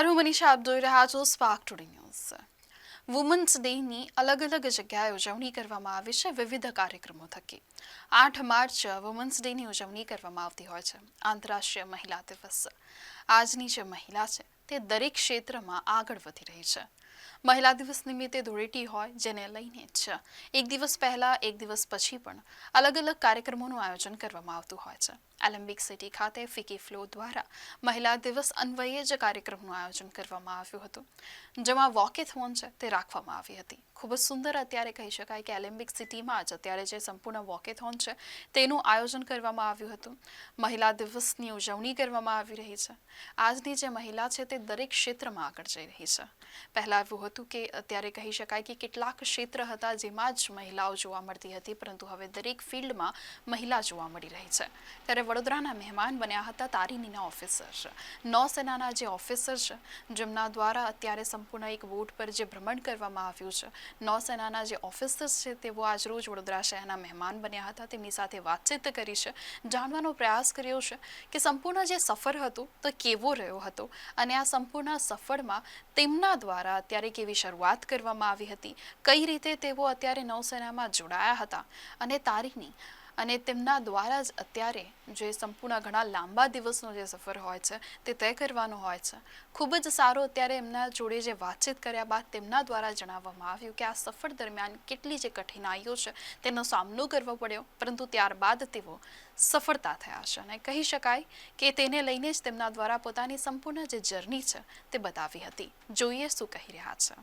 નમસ્કાર, હું મનીષા, આપ જોઈ રહ્યા છો સ્પાર્ક ટુડે ન્યૂઝ. વુમન્સ ડેની અલગ અલગ જગ્યાએ ઉજવણી કરવામાં આવી છે વિવિધ કાર્યક્રમો થકી. 8 માર્ચ વુમન્સ ડેની ઉજવણી કરવામાં આવતી હોય છે, આંતરરાષ્ટ્રીય મહિલા દિવસ. આજની જે મહિલા છે તે દરેક ક્ષેત્રમાં આગળ વધી રહી છે. મહિલા દિવસ નિમિત્તે ધૂળેટી હોય જેને લઈને જ એક દિવસ પહેલા એક દિવસ પછી પણ અલગ અલગ કાર્યક્રમોનું આયોજન કરવામાં આવતું હોય છે. એલેમ્બિક સિટી ખાતે ફિકી ફ્લો દ્વારા મહિલા દિવસ અન્વયે જ કાર્યક્રમનું આયોજન કરવામાં આવ્યું હતું, જેમાં વોકેથોન છે તે રાખવામાં આવી હતી. ખૂબ જ સુંદર અત્યારે કહી શકાય કે એલેમ્બિક સિટીમાં જ અત્યારે જે સંપૂર્ણ વોકેથોન છે તેનું આયોજન કરવામાં આવ્યું હતું. મહિલા દિવસની ઉજવણી કરવામાં આવી રહી છે. આજની જે મહિલા છે તે દરેક ક્ષેત્રમાં આગળ જઈ રહી છે. પહેલાં એવું હતું કે અત્યારે કહી શકાય કે કેટલાક ક્ષેત્ર હતા જેમાં જ મહિલાઓ જોવા મળતી હતી, પરંતુ હવે દરેક ફિલ્ડમાં મહિલા જોવા મળી રહી છે. ત્યારે વડોદરાના મહેમાન બન્યા હતા તારીનીના ઓફિસર, નૌસેનાના જે ઓફિસર છે, જેમના દ્વારા અત્યારે સંપૂર્ણ એક બોટ પર જે ભ્રમણ કરવામાં આવ્યું છે. નૌસેનાના જે ઓફિસર્સ છે તેઓ આજરોજ વડોદરા શહેરના મહેમાન બન્યા હતા. તેમની સાથે વાતચીત કરી છે, જાણવાનો પ્રયાસ કર્યો છે કે સંપૂર્ણ જે સફર હતો તો કેવો રહ્યો હતો અને આ સંપૂર્ણ સફરમાં તેમના દ્વારા અત્યારે કેવી શરૂઆત કરવામાં આવી હતી, કઈ રીતે તેઓ અત્યારે નૌસેનામાં જોડાયા હતા અને તારીની અને તેમના દ્વારા જ અત્યારે જે સંપૂર્ણ ઘણા લાંબા દિવસનો જે સફર હોય છે તે તય કરવાનો હોય છે. ખૂબ જ સારો અત્યારે એમના જોડે જે વાતચીત કર્યા બાદ તેમના દ્વારા જણાવવામાં આવ્યું કે આ સફર દરમિયાન કેટલી જે કઠિનાઈઓ છે તેનો સામનો કરવો પડ્યો, પરંતુ ત્યારબાદ તેઓ સફળતા થયા છે અને કહી શકાય કે તેને લઈને જ તેમના દ્વારા પોતાની સંપૂર્ણ જે જર્ની છે તે બતાવી હતી. જોઈએ શું કહી રહ્યા છે.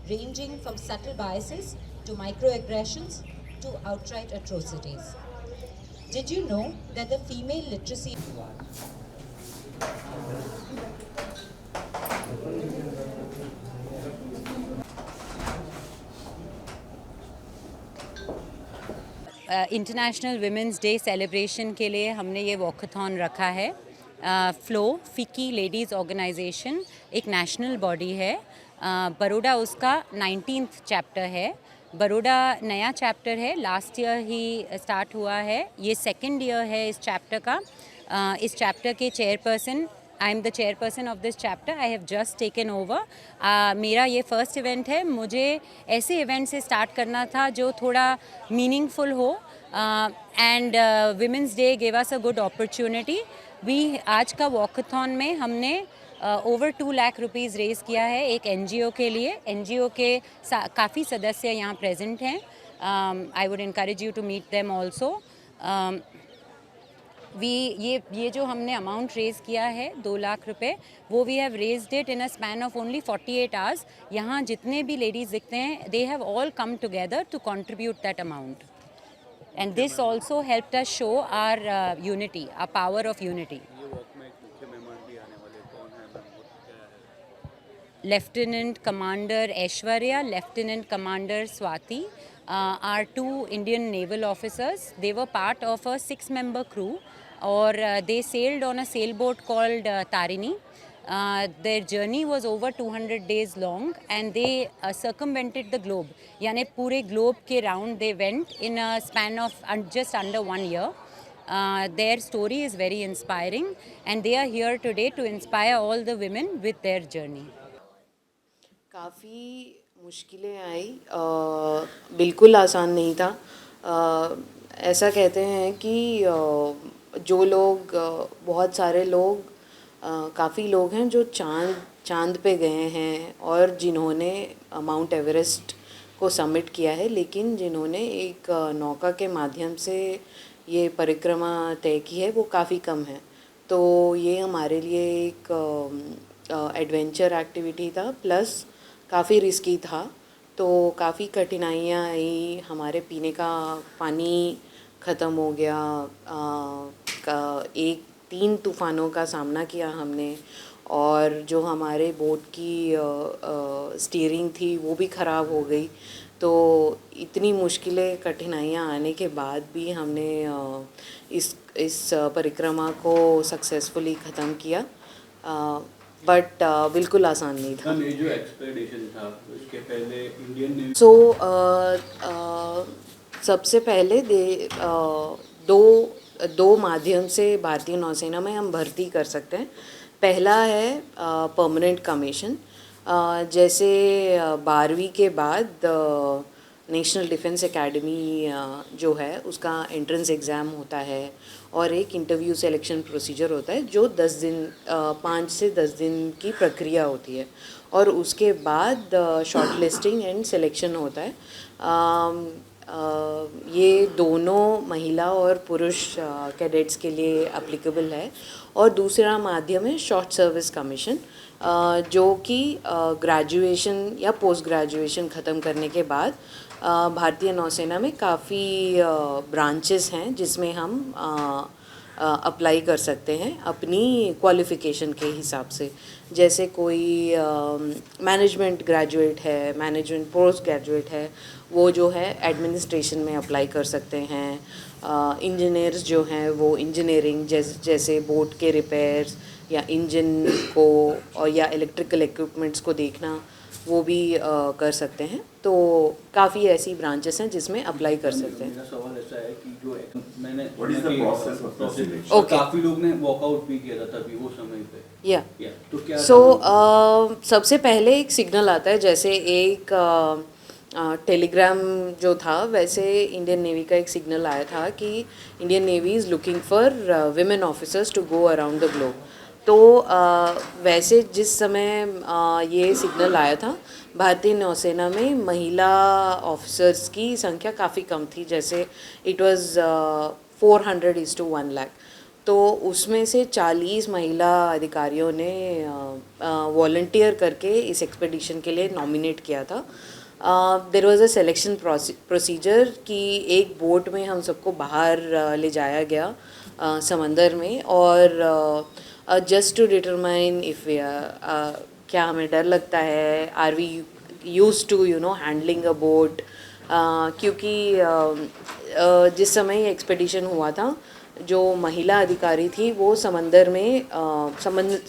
Ranging from subtle biases to microaggressions to outright atrocities. Did you know that the female literacy international women's day celebration के लिए हमने ये वॉकथॉन रखा है. फ्लो फिकी लेडीज़ ऑर्गेनाइजेशन एक नेशनल बॉडी है. बरोडा उसका 19th चैप्टर है. बरोडा नया चैप्टर है, लास्ट ईयर ही स्टार्ट हुआ है. ये सेकंड ईयर है इस चैप्टर का. इस चैप्टर के chairperson, I am the chairperson of this chapter. I have just taken over. मेरा ये फर्स्ट इवेंट है. मुझे ऐसे इवेंट से स्टार्ट करना था जो थोड़ा मीनिंगफुल हो, and women's day gave us a good opportunity. आज का वॉकथॉन में हमने ओवर 2 लाख रुपीज़ रेज़ किया है एक एनजीओ के लिए. एनजीओ के काफ़ी सदस्य यहाँ प्रेजेंट हैं. I would encourage you to meet them also. ये जो हमने अमाउंट रेज़ किया है 2 लाख रुपए, वो we have raised it in a span of only 48 hours. यहाँ जितने भी लेडीज़ दिखते हैं, they have all come together to contribute that amount. And this also helped us show our unity, our power of unity. Lieutenant Commander Aishwarya, Lieutenant Commander Swati are 2 Indian naval officers. They were part of a 6-member crew, or they sailed on a sailboat called Tarini. Their journey was over 200 days long, and they circumvented the globe. यानी पूरे globe के round they went in a span of just under 1 year. Their story is very inspiring, and they are here today to inspire all the women with their journey. काफ़ी मुश्किलें आई, बिल्कुल आसान नहीं था. ऐसा कहते हैं कि जो लोग, बहुत सारे लोग, काफ़ी लोग हैं जो चांद पे गए हैं और जिन्होंने माउंट एवरेस्ट को समिट किया है, लेकिन जिन्होंने एक नौका के माध्यम से ये परिक्रमा तय की है वो काफ़ी कम है. तो ये हमारे लिए एक एडवेंचर एक्टिविटी था, प्लस काफ़ी रिस्की था. तो काफ़ी कठिनाइयाँ आई. हमारे पीने का पानी ख़त्म हो गया. एक 3 तूफ़ानों का सामना किया हमने, और जो हमारे बोट की स्टीयरिंग थी वो भी ख़राब हो गई। तो इतनी मुश्किलें कठिनाइयाँ आने के बाद भी हमने इस परिक्रमा को सक्सेसफुली ख़त्म किया, बट बिल्कुल आसान नहीं था। मैम, ये जो एक्सपेडिशन था उसके पहले इंडियन नेवी सबसे पहले दो दो माध्यम से भारतीय नौसेना में हम भर्ती कर सकते हैं। पहला है परमानेंट कमीशन, जैसे 12वीं के बाद नेशनल डिफेंस एकेडमी जो है उसका एंट्रेंस एग्ज़ाम होता है, और एक इंटरव्यू सिलेक्शन प्रोसीजर होता है जो 5 से 10 दिन की प्रक्रिया होती है, और उसके बाद शॉर्ट लिस्टिंग एंड सिलेक्शन होता है। ये दोनों महिला और पुरुष कैडेट्स के लिए एप्लीकेबल है। और दूसरा माध्यम है शॉर्ट सर्विस कमीशन, जो कि ग्रेजुएशन या पोस्ट ग्रेजुएशन ख़त्म करने के बाद भारतीय नौसेना में काफ़ी ब्रांचेस हैं जिसमें हम अप्लाई कर सकते हैं अपनी क्वालिफ़िकेशन के हिसाब से। जैसे कोई मैनेजमेंट ग्रेजुएट है, मैनेजमेंट पोस्ट ग्रेजुएट है, वो जो है एडमिनिस्ट्रेशन में अप्लाई कर सकते हैं। इंजीनियर्स जो हैं वो इंजीनियरिंग जैसे बोट के रिपेयर्स या इंजन को और या इलेक्ट्रिकल इक्विपमेंट्स को देखना, वो भी कर सकते हैं। तो काफ़ी ऐसी ब्रांचेस हैं जिसमें अप्लाई कर सकते हैं। मेरा सवाल ऐसा है कि जो मैंने What is the process of selection? Okay. काफ़ी लोग ने वॉकआउट भी किया था तभी वो समय पे। या तो क्या सबसे पहले एक सिग्नल आता है, जैसे एक टेलीग्राम जो था, वैसे इंडियन नेवी का एक सिग्नल आया था कि Indian Navy is looking for women officers to go around the globe. तो वैसे जिस समय ये सिग्नल आया था, भारतीय नौसेना में महिला ऑफिसर्स की संख्या काफ़ी कम थी, जैसे इट वाज 400:1 लाख। तो उसमें से 40 महिला अधिकारियों ने वॉलंटियर करके इस एक्सपेडिशन के लिए नॉमिनेट किया था। There was a selection procedure कि एक बोट में हम सबको बाहर ले जाया गया समंदर में, और जस्ट टू डिटरमाइन इफ़ क्या हमें डर लगता है, are we used to handling a boat, क्योंकि जिस समय ये एक्सपेडिशन हुआ था, जो महिला अधिकारी थी वो समंदर में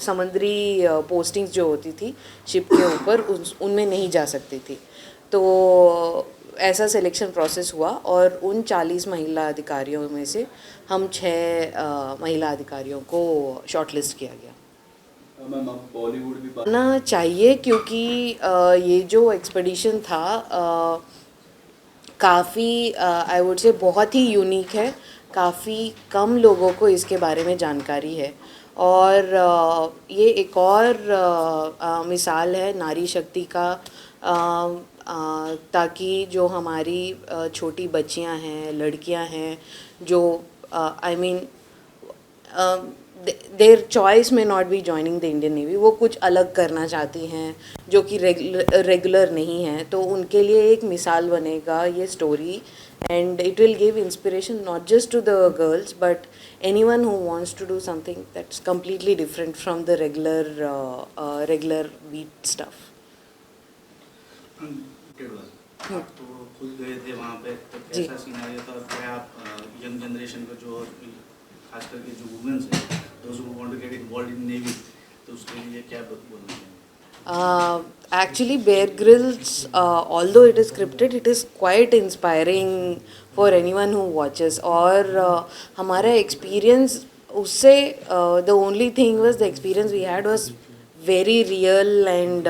समुद्री पोस्टिंग्स जो होती थी शिप के ऊपर, उनमें नहीं जा सकती थी। तो ऐसा सिलेक्शन प्रोसेस हुआ, और उन 40 महिला अधिकारियों में से हम 6 महिला अधिकारियों को शॉर्टलिस्ट किया गया। मैम, अब बॉलीवुड भी ना चाहिए, क्योंकि ये जो एक्सपेडिशन था काफ़ी आई वुड से बहुत ही यूनिक है। काफ़ी कम लोगों को इसके बारे में जानकारी है, और ये एक और मिसाल है नारी शक्ति का, ताकि जो हमारी छोटी बच्चियां हैं, लड़कियां हैं, जो आई मीन देयर चॉइस में not be joining the Indian navy, वो कुछ अलग करना चाहती हैं जो कि रेगुलर नहीं है, तो उनके लिए एक मिसाल बनेगा ये story, and it will give inspiration not just to the girls but anyone who wants to do something that's completely different from the regular beat stuff. आप तो खुद गए थे वहाँ पे, तो जी। कैसा सिनेरियो था, और क्या आप यंग जनरेशन को जो खास करके जो वुमेन्स हैं, those who want to get involved in navy, तो उसके लिए क्या बोलना है? Actually, Bear Grylls, although it is scripted, it is quite inspiring for anyone who watches. और हमारा experience उससे the only thing was the experience we had was very real, and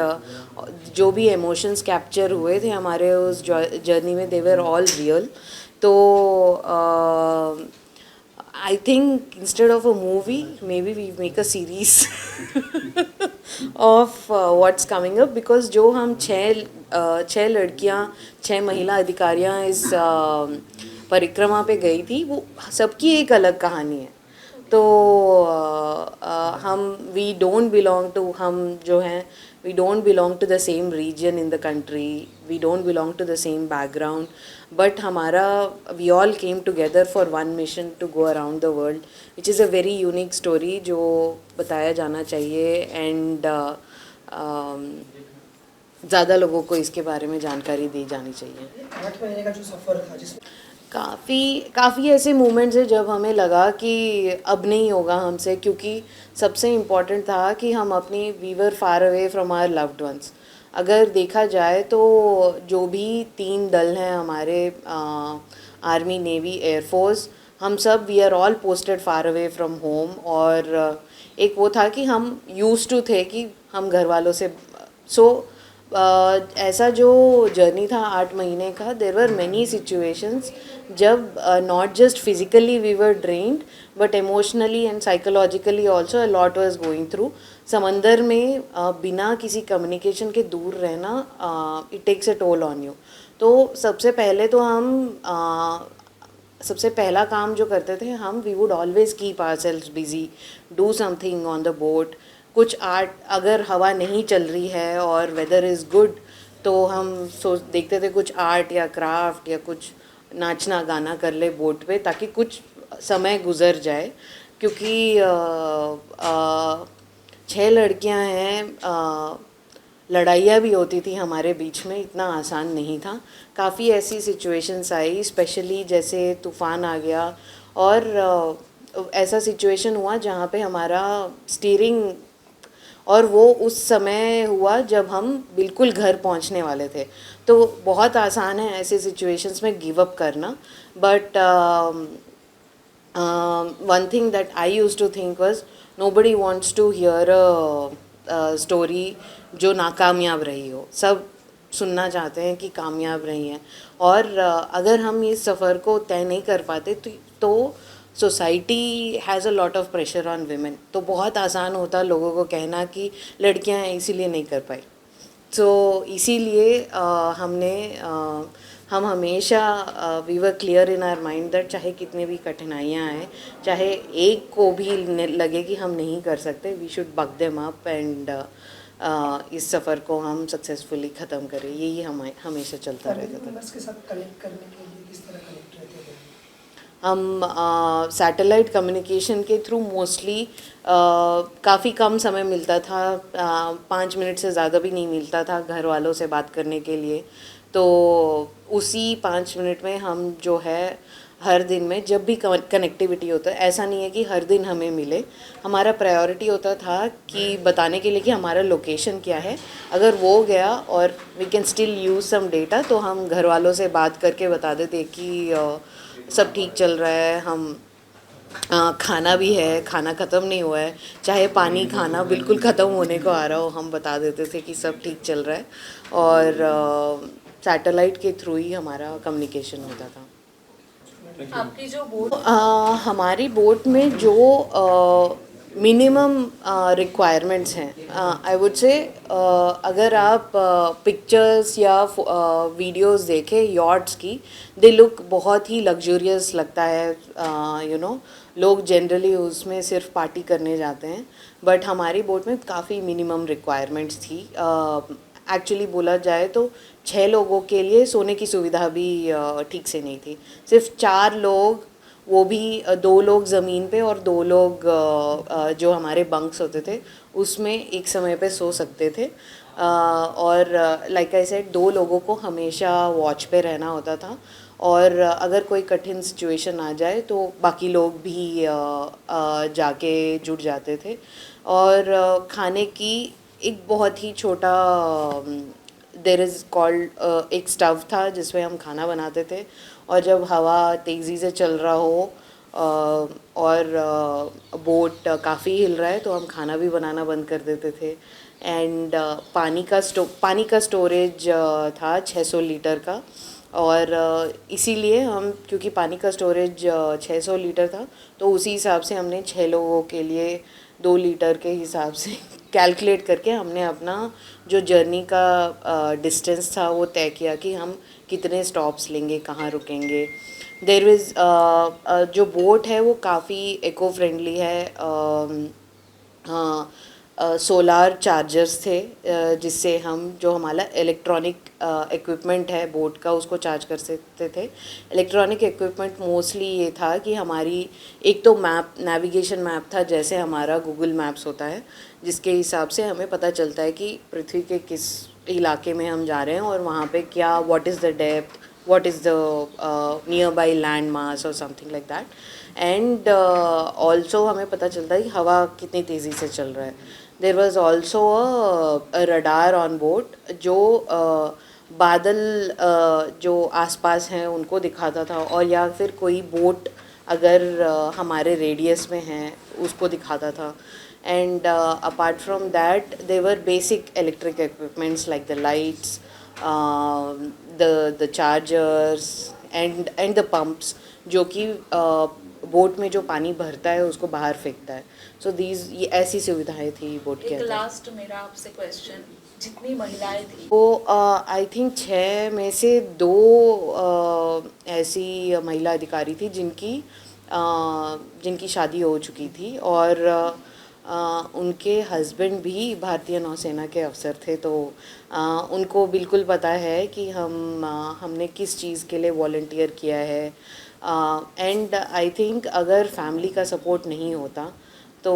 जो भी emotions capture हुए थे हमारे उस journey में, they were all real. तो I think instead of a movie, maybe we make a series of what's coming up, because जो हम 6 लड़कियां, 6 महिला अधिकारियां इस परिक्रमा पे गई थी, वो सबकी एक अलग कहानी है। तो हम वी डोंट बिलोंग टू, हम जो हैं we don't belong to the same region in the country, we don't belong to the same background, but हमारा we all came together for one mission to go around the world, which is a very unique story जो बताया जाना चाहिए and ज़्यादा लोगों को इसके बारे में जानकारी दी जानी चाहिए। 8 महीने का जो सफ़र था जिसमें काफ़ी ऐसे मोमेंट्स हैं जब हमें लगा कि अब नहीं होगा हमसे, क्योंकि सबसे इम्पॉर्टेंट था कि हम अपनी we were far away from our loved ones. अगर देखा जाए तो जो भी 3 दल हैं हमारे आर्मी, नेवी, एयरफोर्स, हम सब we are all posted far away from home. और एक वो था कि हम यूज्ड टू थे कि हम घर वालों से ऐसा जो जर्नी था 8 महीने का, देर वर मैनी सिचुएशंस जब not just physically we were drained but emotionally and psychologically also a lot was going through. समंदर में बिना किसी कम्युनिकेशन के दूर रहना it takes a toll on you. तो सबसे पहले तो हम सबसे पहला काम जो करते थे हम, we would always keep ourselves busy, do something on the boat. कुछ आर्ट, अगर हवा नहीं चल रही है और वेदर इज़ गुड तो हम देखते थे कुछ आर्ट या क्राफ्ट या कुछ नाचना गाना कर ले बोट पे, ताकि कुछ समय गुजर जाए। क्योंकि 6 लड़कियां हैं, लड़ाइयाँ भी होती थी हमारे बीच में, इतना आसान नहीं था। काफ़ी ऐसी सिचुएशंस आई, स्पेशली जैसे तूफ़ान आ गया और ऐसा सिचुएशन हुआ जहाँ पे हमारा स्टीयरिंग, और वो उस समय हुआ जब हम बिल्कुल घर पहुंचने वाले थे। तो बहुत आसान है ऐसे सिचुएशंस में गिव अप करना, but one thing that I used to think was nobody wants to hear a story जो नाकामयाब रही हो। सब सुनना चाहते हैं कि कामयाब रही हैं। और अगर हम इस सफ़र को तय नहीं कर पाते तो society has a lot of pressure on women. तो बहुत आसान होता लोगों को कहना कि लड़कियां हैं इसीलिए नहीं कर पाई। सो इसीलिए हम हमेशा we were clear in our mind that चाहे कितने भी कठिनाइयाँ आए, चाहे एक को भी लगे कि हम नहीं कर सकते, we should buck them up and इस सफ़र को हम सक्सेसफुली ख़त्म करें। यही हमेशा चलता रहता था। मेंबर्स के साथ कनेक्ट करने के लिए किस तरह कनेक्ट रहते थे? हम सैटेलाइट कम्युनिकेशन के थ्रू मोस्टली काफ़ी कम समय मिलता था, 5 मिनट से ज़्यादा भी नहीं मिलता था घर वालों से बात करने के लिए। तो उसी 5 मिनट में हम जो है हर दिन में जब भी कनेक्टिविटी होता है, ऐसा नहीं है कि हर दिन हमें मिले, हमारा प्रायोरिटी होता था कि बताने के लिए कि हमारा लोकेशन क्या है। अगर वो गया और we can still use some data तो हम घर वालों से बात करके बता देते कि सब ठीक चल रहा है, हम खाना भी है, खाना ख़त्म नहीं हुआ है, चाहे पानी खाना बिल्कुल ख़त्म होने को आ रहा हो, हम बता देते थे कि सब ठीक चल रहा है। और सैटेलाइट के थ्रू ही हमारा कम्युनिकेशन होता था। आपकी जो बोट हमारी बोट में जो मिनिमम रिक्वायरमेंट्स हैं, आई वुड से अगर आप पिक्चर्स या वीडियोस देखें यॉट्स की, दे लुक बहुत ही लग्जूरियस लगता है। यू नो लोग जनरली उसमें सिर्फ पार्टी करने जाते हैं, बट हमारी बोट में काफ़ी मिनिमम रिक्वायरमेंट्स थी। एक्चुअली बोला जाए तो 6 लोगों के लिए सोने की सुविधा भी ठीक से नहीं थी। सिर्फ 4 लोग, वो भी 2 लोग ज़मीन पे और 2 लोग जो हमारे बंक्स होते थे उसमें एक समय पे सो सकते थे। और लाइक आई सेड 2 लोगों को हमेशा वॉच पे रहना होता था, और अगर कोई कठिन सिचुएशन आ जाए तो बाकी लोग भी जाके जुट जाते थे। और खाने की एक बहुत ही छोटा देयर इज़ कॉल्ड एक स्टव था जिसमें हम खाना बनाते थे, और जब हवा तेज़ी से चल रहा हो और बोट काफ़ी हिल रहा है तो हम खाना भी बनाना बंद कर देते थे। एंड पानी का स्टोरेज था 600 लीटर का, और इसीलिए हम, क्योंकि पानी का स्टोरेज 600 लीटर था तो उसी हिसाब से हमने 6 लोगों के लिए 2 लीटर के हिसाब से कैलकुलेट करके हमने अपना जो जर्नी का डिस्टेंस था वो तय किया कि हम कितने स्टॉप्स लेंगे, कहाँ रुकेंगे। देयर इज़ जो बोट है वो काफ़ी इको फ्रेंडली है। सोलार चार्जर्स थे, जिससे हम जो हमारा इलेक्ट्रॉनिक इक्विपमेंट है बोट का उसको चार्ज कर सकते थे। इलेक्ट्रॉनिक इक्विपमेंट मोस्टली ये था कि हमारी एक तो मैप, नेविगेशन मैप था, जैसे हमारा गूगल मैप्स होता है, जिसके हिसाब से हमें पता चलता है कि पृथ्वी के किस इलाके में हम जा रहे हैं और वहाँ पे क्या, what is the depth, what is the nearby land mass or something like that, and also हमें पता चलता है कि हवा कितनी तेज़ी से चल रहा है। there was also a radar on board जो बादल जो आसपास हैं उनको दिखाता था, और या फिर कोई बोट अगर हमारे रेडियस में है उसको दिखाता था। and apart from that there were basic electric equipments like the lights, the chargers and the pumps जो कि बोट में जो पानी भरता है उसको बाहर फेंकता है। सो ये ऐसी सुविधाएं थी बोट के एक अंदर। लास्ट मेरा आपसे क्वेश्चन, जितनी महिलाएं थी वो आई थिंक 6 में से 2 ऐसी महिला अधिकारी थी जिनकी शादी हो चुकी थी, और उनके हस्बैंड भी भारतीय नौसेना के अफसर थे, तो उनको बिल्कुल पता है कि हमने किस चीज़ के लिए वॉलंटियर किया है। एंड आई थिंक अगर फैमिली का सपोर्ट नहीं होता तो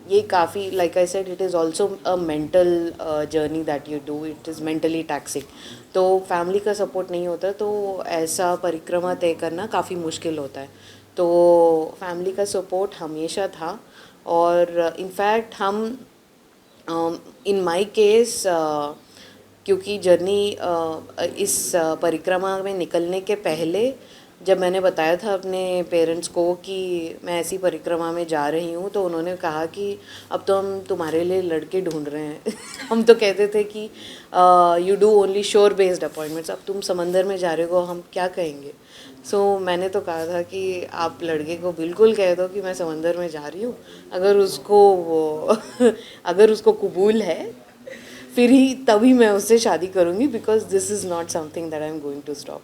ये काफ़ी, like I said, it is also a mental journey that you do, it is mentally taxing. तो फैमिली का सपोर्ट नहीं होता तो ऐसा परिक्रमा तय करना काफ़ी मुश्किल होता है। तो फैमिली का सपोर्ट हमेशा था, और इनफैक्ट हम इन माय केस क्योंकि जर्नी इस परिक्रमा में निकलने के पहले जब मैंने बताया था अपने पेरेंट्स को कि मैं ऐसी परिक्रमा में जा रही हूँ, तो उन्होंने कहा कि अब तो हम तुम्हारे लिए लड़के ढूंढ रहे हैं। हम तो कहते थे कि you do only sure based appointments, अब तुम समंदर में जा रहे हो, हम क्या कहेंगे। सो मैंने तो कहा था कि आप लड़के को बिल्कुल कह दो कि मैं समंदर में जा रही हूँ, अगर उसको कबूल है फिर ही तभी मैं उससे शादी करूँगी, because this is not something that I am going to stop.